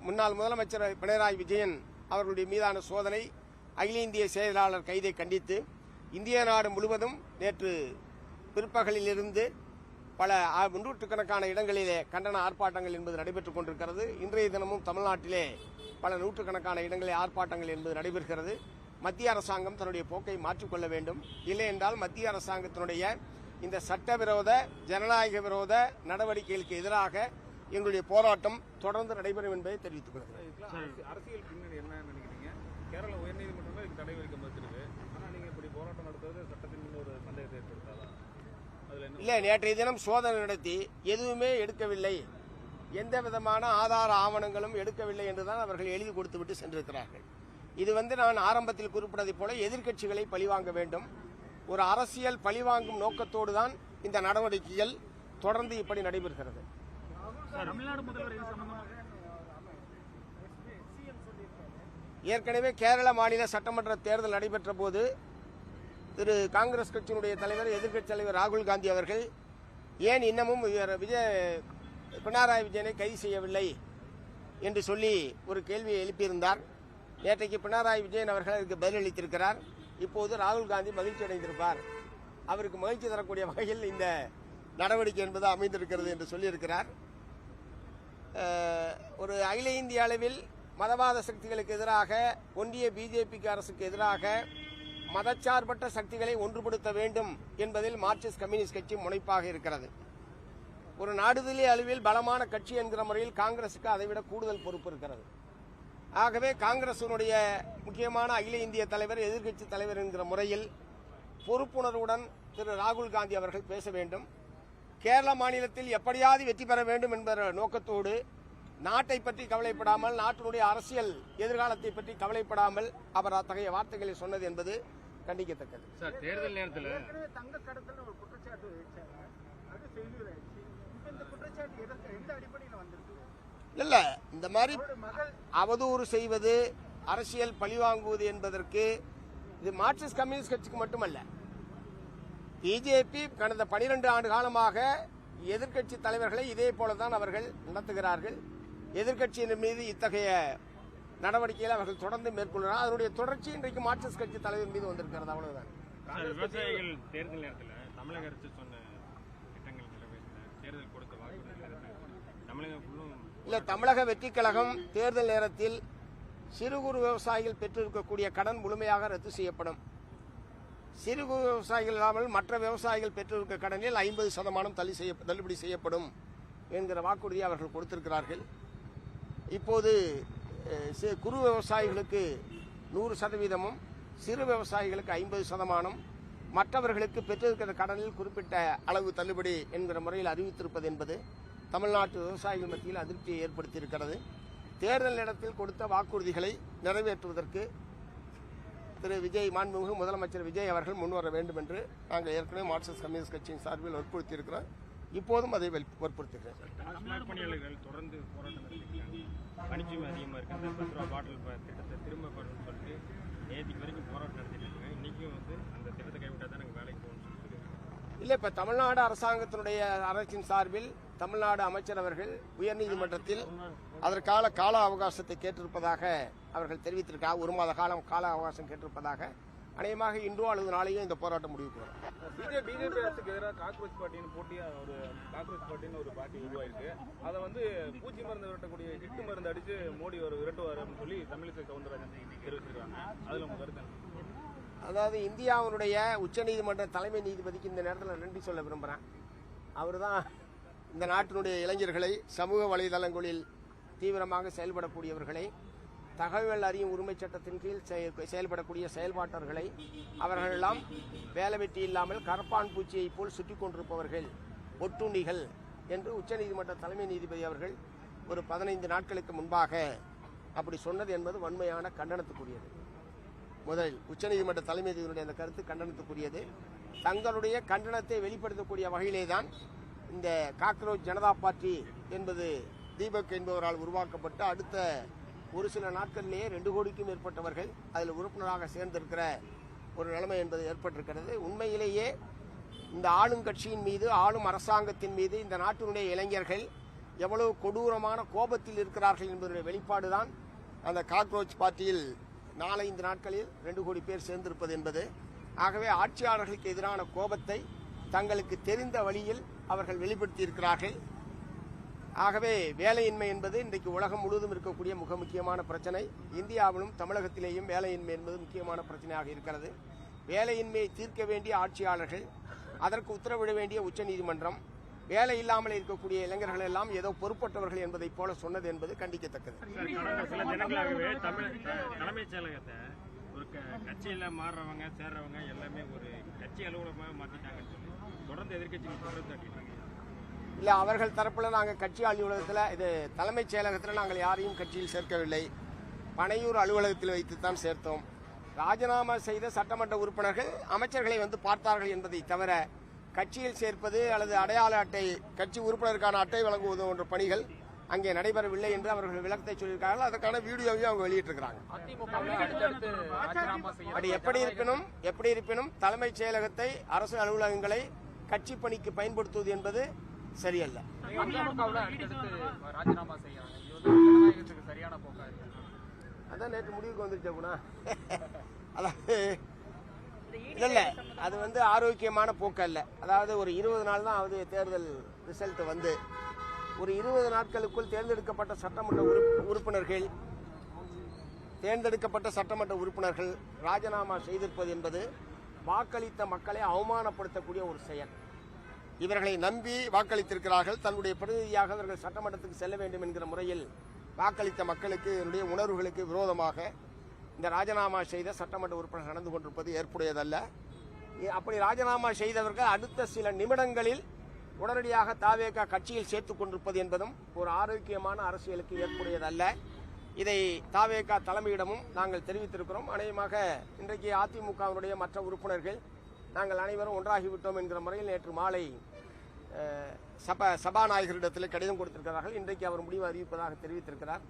முன்னாள் முதலமைச்சர் பினராயி விஜயன் அவர்களுடைய மீதான சோதனை, அகில இந்திய செயலாளர் கைதை கண்டித்து இந்திய நாடு முழுவதும் நேற்று பிற்பகலில் இருந்து பல நூற்றுக்கணக்கான இடங்களிலே கண்டன ஆர்ப்பாட்டங்கள் என்பது நடைபெற்றுக் கொண்டிருக்கிறது. இன்றைய தினமும் தமிழ்நாட்டிலே பல நூற்றுக்கணக்கான இடங்களில் ஆர்ப்பாட்டங்கள் என்பது நடைபெறுகிறது. மத்திய அரசாங்கம் தன்னுடைய போக்கை மாற்றிக்கொள்ள வேண்டும். இல்லை என்றால் மத்திய அரசாங்கத்தினுடைய இந்த சட்டவிரோத ஜனநாயக விரோத நடவடிக்கைகளுக்கு எதிராக எங்களுடைய போராட்டம் தொடர்ந்து நடைபெறும் என்பதை தெரிவித்துக் கொள்கிறேன். அரசியல் பின்னணி என்ன நினைக்கிறீங்க? கேரள உயர்நீதிமன்றமே இதுக்கு தடை விதிக்க மறுத்திருக்கு. ஆனால் நீங்க இப்படி போராட்டம் நடத்துவது சட்டத்தின் மீது ஒரு சந்தேகத்தை ஏற்படுத்தாதா? இல்ல, நேற்றைய தினம் சோதனை நடத்தி எதுவுமே எடுக்கவில்லை, எந்த விதமான ஆதார ஆவணங்களும் எடுக்கவில்லை என்றுதான் அவர்கள் எழுதி கொடுத்துவிட்டு சென்றிருக்கிறார்கள். இது நான் ஆரம்பத்தில் குறிப்பிட்டதை போல எதிர்க்கட்சிகளை பழிவாங்க வேண்டும், ஒரு அரசியல் பழிவாங்கும் நோக்கத்தோடு தான் இந்த நடவடிக்கைகள் தொடர்ந்து இப்படி நடைபெறுகிறது. ஏற்கனவே கேரள மாநில சட்டமன்ற தேர்தல் நடைபெற்ற போது காங்கிரஸ் கட்சியினுடைய தலைவர் எதிர்க்கட்சி தலைவர் ராகுல் காந்தி அவர்கள் ஏன் இன்னமும் பினராயி விஜயனை கைது செய்யவில்லை என்று சொல்லி ஒரு கேள்வியை எழுப்பியிருந்தார். நேற்றைக்கு பினராயி விஜயன் அவர்கள் அதுக்கு பதிலளித்திருக்கிறார். இப்போது ராகுல் காந்தி மகிழ்ச்சி அடைந்திருப்பார், அவருக்கு மகிழ்ச்சி தரக்கூடிய வகையில் இந்த நடவடிக்கை என்பது அமைந்திருக்கிறது என்று சொல்லியிருக்கிறார். ஒரு அகில இந்திய அளவில் மதவாத சக்திகளுக்கு எதிராக, ஒன்றிய பிஜேபிக்கு அரசுக்கு எதிராக மதச்சார்பற்ற சக்திகளை ஒன்றுபடுத்த வேண்டும் என்பதில் மார்க்சிஸ்ட் கம்யூனிஸ்ட் கட்சி முனைப்பாக இருக்கிறது. ஒரு நாடுதலிய அளவில் பலமான கட்சி என்கிற முறையில் காங்கிரசுக்கு அதைவிட கூடுதல் பொறுப்பு இருக்கிறது. ஆகவே காங்கிரசினுடைய முக்கியமான அகில இந்திய தலைவர், எதிர்க்கட்சி தலைவர் என்கிற முறையில் பொறுப்புணர்வுடன் ராகுல் காந்தி அவர்கள் பேச வேண்டும். கேரள மாநிலத்தில் எப்படியாவது வெற்றி பெற வேண்டும் என்ற நோக்கத்தோடு நாட்டை பற்றி கவலைப்படாமல், நாட்டினுடைய அரசியல் எதிர்காலத்தை பற்றி கவலைப்படாமல் அவர் அத்தகைய வார்த்தைகளை சொன்னது என்பது கண்டிக்கத்தக்கது. தேர்தல் நேரத்தில் தங்க கடத்தல் ஒரு குற்றச்சாட்டு எந்த அடிப்படையில் வந்திருக்கு? இல்ல, இந்த மாதிரி அவதூறு செய்வது, அரசியல் பழிவாங்குவது என்பதற்கு இது மார்க்சிஸ்ட் கம்யூனிஸ்ட் கட்சிக்கு மட்டுமல்ல, பிஜேபி கடந்த 12 ஆண்டு காலமாக எதிர்க்கட்சி தலைவர்களை இதே போலதான் அவர்கள் நடத்துகிறார்கள். எதிர்க்கட்சியின் மீது இத்தகைய நடவடிக்கைகளை அவர்கள் தொடர்ந்து மேற்கொள்கிறார். அதனுடைய தொடர்ச்சி இன்றைக்கு மார்க்சிஸ்ட் கட்சி தலைவர் மீது வந்திருக்கிறது. அவ்வளவுதான். விவசாயிகள் தேர்தல் நேரத்தில் தமிழக அரசு சொன்ன திட்டங்கள் நிறைவேற்ற தேர்தல் கொடுத்த வாக்குறுதிகள் தமிழக வெற்றிக் கழகம் தேர்தல் நேரத்தில் சிறு குறு விவசாயிகள் பெற்றிருக்கக்கூடிய கடன் முழுமையாக ரத்து செய்யப்படும். சிறு குறு விவசாயிகள் இல்லாமல் மற்ற விவசாயிகள் பெற்றிருக்க கடனில் 50% தள்ளுபடி செய்யப்படும் என்கிற வாக்குறுதியை அவர்கள் கொடுத்திருக்கிறார்கள். இப்போது குறு விவசாயிகளுக்கு 100%, சிறு விவசாயிகளுக்கு 50%, மற்றவர்களுக்கு பெற்றிருக்கிற கடனில் குறிப்பிட்ட அளவு தள்ளுபடி என்கிற முறையில் அறிவித்திருப்பது என்பது தமிழ்நாட்டு விவசாயிகள் மத்தியில் அதிருப்தியை ஏற்படுத்தியிருக்கிறது. தேர்தல் நேரத்தில் கொடுத்த வாக்குறுதிகளை நிறைவேற்றுவதற்கு விஜய், மாண்புமிகு முதலமைச்சர் விஜய் அவர்கள் முன்வர வேண்டும் என்று நாங்கள் ஏற்கனவே மார்க்சிஸ்ட் கம்யூனிஸ்ட் கட்சியின் சார்பில் வற்புறுத்தியிருக்கிறோம். இப்போதும் அதை வற்புறுத்துகிறேன். தொடர்ந்து போராட்டம் நடத்திருக்காங்க. பணிச்சுமை அதிகமாக இருக்கு. அந்த 10 ரூபா பாட்டில் திட்டத்தை திரும்ப பெறணும்னு சொல்லிட்டு நேற்றுக்கு வரைக்கும் போராட்டம் நடத்திட்டு இருக்காங்க. இன்னைக்கும் அந்த திட்டத்தை கைவிட்டால் தான் நாங்கள் வேலைக்கு போகணும்னு சொல்லிட்டு இல்லை. இப்போ தமிழ்நாடு அரசாங்கத்தினுடைய அரசின் சார்பில் தமிழ்நாடு அமைச்சர் அவர்கள் உயர்நீதிமன்றத்தில் அதற்கான கால அவகாசத்தை கேட்டிருப்பதாக அவர்கள் தெரிவித்திருக்காங்க. 1 மாத காலம் கால அவகாசம் கேட்டிருப்பதாக. அநேகமாக இன்றோ அல்லது நாளையோ இந்த போராட்டம் முடிவுக்கு வரும். பிஜேபி அரசுக்கு எதிராக காக்ரோச் பார்ட்டின்னு ஒரு பார்ட்டி உருவாயிருக்கு. அதை பூச்சி மருந்து விரட்டக்கூடிய ஹிட்டு மருந்து அடிச்சு மோடி விரட்டுவார் அப்படின்னு சொல்லி தமிழிசை சவுந்தரராஜன் தெரிவிச்சிருக்காங்க. அதுல உங்க கருத்து? அதாவது இந்தியாவுடைய உச்சநீதிமன்ற தலைமை நீதிபதிக்கு இந்த நேரத்தில் நன்றி சொல்ல விரும்புகிறேன். அவர் தான் இந்த நாட்டினுடைய இளைஞர்களை சமூக வலைதளங்களில் தீவிரமாக செயல்படக்கூடியவர்களை, தகவல் அறியும் உரிமை சட்டத்தின் கீழ் செயல்படக்கூடிய செயல்பாட்டர்களை, அவர்களெல்லாம் வேலை வெட்டி இல்லாமல் கரப்பான் பூச்சியை போல் சுற்றி கொண்டிருப்பவர்கள், ஒட்டுண்ணிகள் என்று உச்சநீதிமன்ற தலைமை நீதிபதி அவர்கள் ஒரு 15 நாட்களுக்கு முன்பாக அப்படி சொன்னது என்பது வன்மையான கண்டனத்துக்குரியது. முதலில் உச்சநீதிமன்ற தலைமை நீதிபதியுடைய அந்த கருத்து கண்டனத்துக்குரியது. தங்களுடைய கண்டனத்தை வெளிப்படுத்தக்கூடிய வகையிலே தான் இந்த காக்ரோச் ஜனதா பார்ட்டி என்பது தீபக் என்பவரால் உருவாக்கப்பட்டு அடுத்த ஒரு சில நாட்களிலேயே 2 கோடிக்கும் மேற்பட்டவர்கள் அதில் உறுப்பினராக சேர்ந்திருக்கிற ஒரு நிலைமை என்பது ஏற்பட்டிருக்கிறது. உண்மையிலேயே இந்த ஆளுங்கட்சியின் மீது, ஆளும் அரசாங்கத்தின் மீது இந்த நாட்டினுடைய இளைஞர்கள் எவ்வளவு கொடூரமான கோபத்தில் இருக்கிறார்கள் என்பதனுடைய வெளிப்பாடுதான் அந்த காக்ரோச் பார்ட்டியில் 4-5 நாட்களில் 2 கோடி பேர் சேர்ந்திருப்பது என்பது. ஆகவே ஆட்சியாளர்களுக்கு எதிரான கோபத்தை தங்களுக்கு தெரிந்த வழியில் அவர்கள் வெளிப்படுத்தி இருக்கிறார்கள். ஆகவே வேலையின்மை என்பது இன்றைக்கு உலகம் முழுவதும் இருக்கக்கூடிய மிக முக்கியமான பிரச்சனை. இந்தியாவிலும் தமிழகத்திலேயும் வேலையின்மை என்பது முக்கியமான பிரச்சனையாக இருக்கிறது. வேலையின்மையை தீர்க்க வேண்டிய ஆட்சியாளர்கள், அதற்கு உத்தரவிட வேண்டிய உச்சநீதிமன்றம், வேலை இல்லாமல் இருக்கக்கூடிய இளைஞர்கள் எல்லாம் ஏதோ பொறுப்பற்றவர்கள் என்பதைப் போல சொன்னது என்பது கண்டிக்கத்தக்கது. கடந்த சில தினங்களாகவே தலைமைச் செயலகத்தை ஒரு கட்சியில மாறுறவங்க சேர்றவங்க எல்லாமே ஒரு கட்சி அலுவலகமாக மாற்றிட்டாங்கன்னு சொல்லி தொடர்ந்து எதிர்க்கட்சிகள் குற்றம் சாட்டிட்டாங்க. இல்லை, அவர்கள் தரப்பில் நாங்கள் கட்சி அலுவலகத்தில் இது தலைமைச் செயலகத்தில் நாங்கள் யாரையும் கட்சியில் சேர்க்கவில்லை. பனையூர் அலுவலகத்தில் வைத்துத்தான் சேர்த்தோம். ராஜினாமா செய்த சட்டமன்ற உறுப்பினர்கள் அமைச்சர்களை வந்து பார்த்தார்கள் என்பதை தவிர கட்சியில் சேர்ப்பது அல்லது அடையாள அட்டை, கட்சி உறுப்பினருக்கான அட்டை வழங்குவது போன்ற பணிகள் அங்கே நடைபெறவில்லை என்று அவர்கள் விளக்கத்தை சொல்லியிருக்கார்கள். அதற்கான வீடியோவையும் அவங்க வெளியிட்டிருக்கிறாங்க. அப்படி எப்படி இருப்பினும் தலைமைச் செயலகத்தை, அரசு அலுவலகங்களை கட்சி பணிக்கு பயன்படுத்துவது என்பது சரியல்ல. அதான் நேற்று முடிவுக்கு வந்துருச்சா குணா? அதாவது இல்ல, அது வந்து ஆரோக்கியமான போக்கு அல்ல. அதாவது ஒரு 20 நாள் தான் ஆகுது தேர்தல் ரிசல்ட் வந்து. ஒரு 20 நாட்களுக்குள் தேர்ந்தெடுக்கப்பட்ட சட்டமன்ற உறுப்பினர்கள் ராஜினாமா செய்திருப்பது என்பது வாக்களித்த மக்களை அவமானப்படுத்தக்கூடிய ஒரு செயல். இவர்களை நம்பி வாக்களித்திருக்கிறார்கள். தன்னுடைய பிரதிநிதியாக அவர்கள் சட்டமன்றத்துக்கு செல்ல வேண்டும் என்கிற முறையில் வாக்களித்த மக்களுக்கு, என்னுடைய உணர்வுகளுக்கு விரோதமாக இந்த ராஜினாமா செய்த சட்டமன்ற உறுப்பினர் நடந்து கொண்டிருப்பது ஏற்புடையதல்ல. அப்படி ராஜினாமா செய்தவர்கள் அடுத்த சில நிமிடங்களில் உடனடியாக தாவேகா கட்சியில் சேர்த்துக் கொண்டிருப்பது என்பதும் ஒரு ஆரோக்கியமான அரசியலுக்கு ஏற்புடையதல்ல. இதை தாவேகா தலைமையிடமும் நாங்கள் தெரிவித்திருக்கிறோம். அநேகமாக இன்றைக்கு அதிமுகவினுடைய மற்ற உறுப்பினர்கள் நாங்கள் அனைவரும் ஒன்றாகிவிட்டோம் என்கிற முறையில் நேற்று மாலை சபாநாயகரிடத்தில் கடிதம் கொடுத்திருக்கிறார்கள். இன்றைக்கு அவர் முடிவு அறிவிப்பதாக தெரிவித்திருக்கிறார்.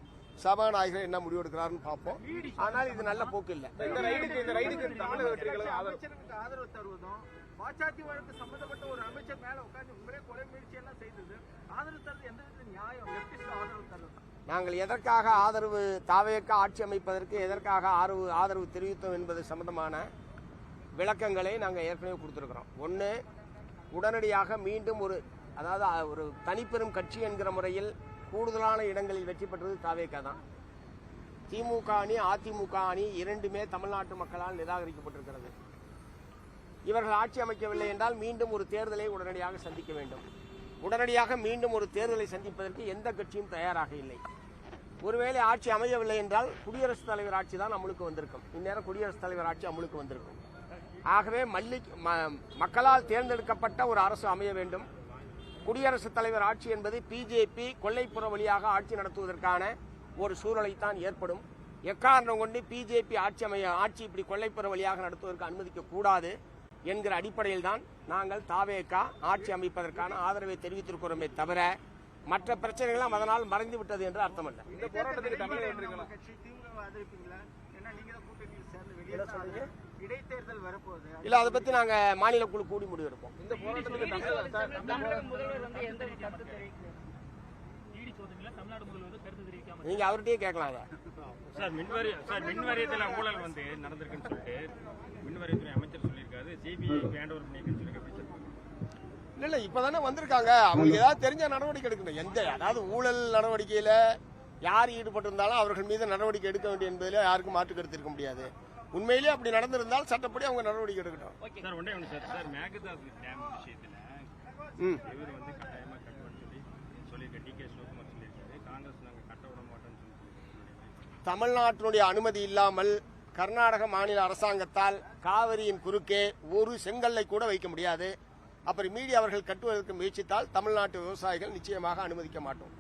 சபாநாயகர் என்ன முடிவு எடுக்கிறார்னு பார்ப்போம். ஆனால் இது நல்ல போக்கு இல்லை. ஆதரவு தருவதும் பாஜக வழக்கு சம்பந்தப்பட்ட ஒரு அமைச்சர் மேல உட்கார்ந்து உங்களே கொலை முயற்சி எல்லாம் செய்தது ஆதரவு தருவது எந்த விதத்தில் நியாயம்? ஆதரவு தருவது நாங்கள் எதற்காக ஆதரவு தாவேகா ஆட்சி அமைப்பதற்கு எதற்காக ஆதரவு தெரிவித்தோம் என்பது சம்பந்தமான விளக்கங்களை நாங்கள் ஏற்கனவே கொடுத்திருக்கிறோம். ஒன்று, உடனடியாக மீண்டும் ஒரு தனிப்பெரும் கட்சி என்கிற முறையில் கூடுதலான இடங்களில் வெற்றி பெற்றது தாவேகா தான். திமுக அணி, அதிமுக அணி இரண்டுமே தமிழ்நாட்டு மக்களால் நிராகரிக்கப்பட்டிருக்கிறது. இவர்கள் ஆட்சி அமைக்கவில்லை என்றால் மீண்டும் ஒரு தேர்தலை உடனடியாக சந்திக்க வேண்டும். உடனடியாக மீண்டும் ஒரு தேர்தலை சந்திப்பதற்கு எந்த கட்சியும் தயாராக இல்லை. ஒருவேளை ஆட்சி அமையவில்லை என்றால் குடியரசுத் தலைவர் ஆட்சி தான் அமலுக்கு வந்திருக்கும். இந்நேரம் குடியரசுத் தலைவர் ஆட்சி அமலுக்கு வந்திருக்கும். ஆகவே மக்களால் தேர்ந்தெடுக்கப்பட்ட ஒரு அரசு அமைய வேண்டும். குடியரசுத் தலைவர் ஆட்சி என்பது பிஜேபி கொல்லைப்புற வழியாக ஆட்சி நடத்துவதற்கான ஒரு சூழலைத்தான் ஏற்படும். எக்காரணம் கொண்டு பிஜேபி ஆட்சி இப்படி கொல்லைப்புற வழியாக நடத்துவதற்கு அனுமதிக்க கூடாது என்கிற அடிப்படையில் தான் நாங்கள் தாவேகா ஆட்சி அமைப்பதற்கான ஆதரவை தெரிவித்திருக்கிறோமே தவிர மற்ற பிரச்சனைகளும் அதனால் மறைந்து விட்டது என்று அர்த்தமல்ல. இந்த போராட்டத்துக்கு கட்சி திமுக ஆதரிப்பீங்களா? ஏன்னா நீங்க தான் கூட்டணியில் சேர்ந்து வெளியே இடைத்தேர்தல் வரப்போகுது. இல்ல, அதை பத்தி நாங்க மாநில குழு கூடி முடிவு எடுப்போம். இந்த போராட்டத்துக்கு நீங்க அவர்கிட்டயே கேட்கலாம். சார் மின்வாரியத்தில் ஊழல் வந்து நடந்திருக்குன்னு சொல்லிட்டு மின்வாரியத்துறை அமைச்சர் சொல்லியிருக்காரு. சிபிஐ ஹேண்ட் ஓவர் பண்ணிருக்குன்னு சொல்லி இல்ல, இப்பதானே வந்திருக்காங்க. அவங்களுக்கு ஏதாவது தெரிஞ்ச நடவடிக்கை எடுக்கணும். அதாவது ஊழல் நடவடிக்கையில யார் ஈடுபட்டிருந்தாலும் அவர்கள் மீது நடவடிக்கை எடுக்க வேண்டிய என்பதில் யாருக்கும் மாற்று கருத்து இருக்க முடியாது. உண்மையிலேயே அப்படி நடந்திருந்தால் சட்டப்படி அவங்க நடவடிக்கை எடுக்கட்டும். சார் ஒன்றே ஒன்று சார், மேகதாது டேம் விஷயத்தில் இவர் வந்து கட்டாயமா கட்டுவான்னு சொல்லியிருக்க டிகே சிவகுமார் சொல்லியிருக்காரு. காங்கிரஸ் நாங்கள் கட்ட விட மாட்டோம்னு சொல்லி தமிழ்நாட்டினுடைய அனுமதி இல்லாமல் கர்நாடக மாநில அரசாங்கத்தால் காவிரியின் குறுக்கே ஒரு செங்கல்லை கூட வைக்க முடியாது. அப்படி மீறி அவர்கள் கட்டுவதற்கு முயற்சித்தால் தமிழ்நாட்டு விவசாயிகள் நிச்சயமாக அனுமதிக்க மாட்டோம்.